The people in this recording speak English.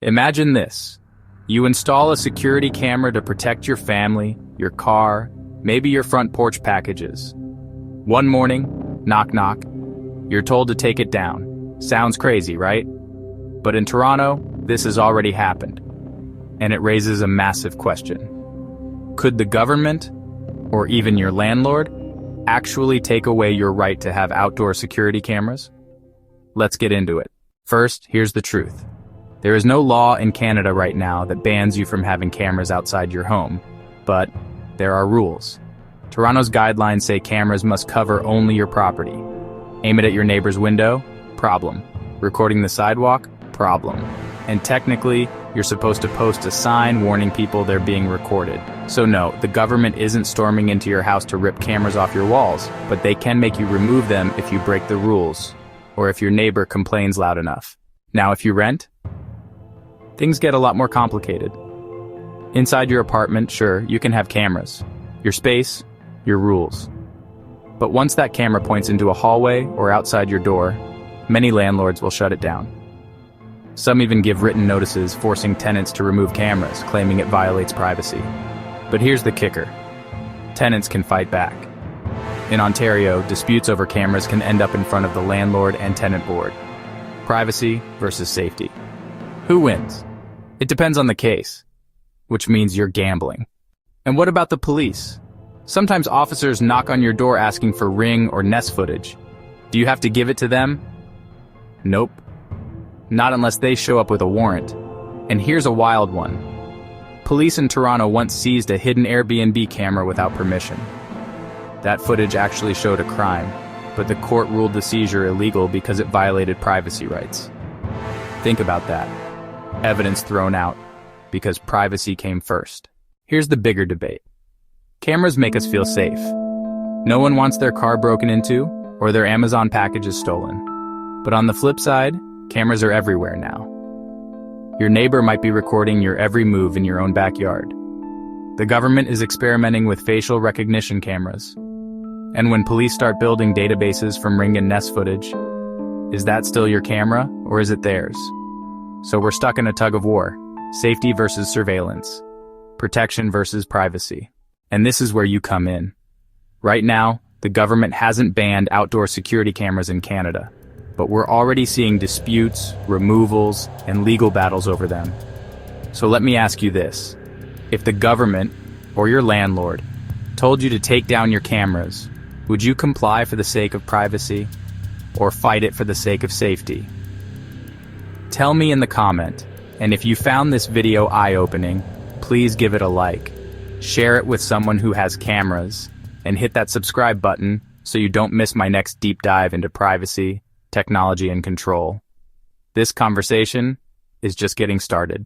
Imagine this. You install a security camera to protect your family, your car, maybe your front porch packages. One morning, knock knock, you're told to take it down. Sounds crazy, right? But in Toronto, this has already happened. And it raises a massive question. Could the government, or even your landlord, actually take away your right to have outdoor security cameras? Let's get into it. First, here's the truth. There is no law in Canada right now that bans you from having cameras outside your home, but there are rules. Toronto's guidelines say cameras must cover only your property. Aim it at your neighbor's window? Problem. Recording the sidewalk? Problem. And technically, you're supposed to post a sign warning people they're being recorded. So no, the government isn't storming into your house to rip cameras off your walls, but they can make you remove them if you break the rules, or if your neighbor complains loud enough. Now, if you rent, things get a lot more complicated. Inside your apartment, sure, you can have cameras. Your space, your rules. But once that camera points into a hallway or outside your door, many landlords will shut it down. Some even give written notices forcing tenants to remove cameras, claiming it violates privacy. But here's the kicker. Tenants can fight back. In Ontario, disputes over cameras can end up in front of the landlord and tenant board. Privacy versus safety. Who wins? It depends on the case, which means you're gambling. And what about the police? Sometimes officers knock on your door asking for Ring or Nest footage. Do you have to give it to them? Nope. Not unless they show up with a warrant. And here's a wild one. Police in Toronto once seized a hidden Airbnb camera without permission. That footage actually showed a crime, but the court ruled the seizure illegal because it violated privacy rights. Think about that. Evidence thrown out because privacy came first. Here's the bigger debate. Cameras make us feel safe. No one wants their car broken into or their Amazon packages stolen. But on the flip side, cameras are everywhere now. Your neighbor might be recording your every move in your own backyard. The government is experimenting with facial recognition cameras. And when police start building databases from Ring and Nest footage, is that still your camera or is it theirs? So we're stuck in a tug of war. Safety versus surveillance. Protection versus privacy. And this is where you come in. Right now, the government hasn't banned outdoor security cameras in Canada, but we're already seeing disputes, removals, and legal battles over them. So let me ask you this. If the government, or your landlord, told you to take down your cameras, would you comply for the sake of privacy, or fight it for the sake of safety? Tell me in the comment, and if you found this video eye-opening, please give it a like. Share it with someone who has cameras, and hit that subscribe button so you don't miss my next deep dive into privacy, technology, and control. This conversation is just getting started.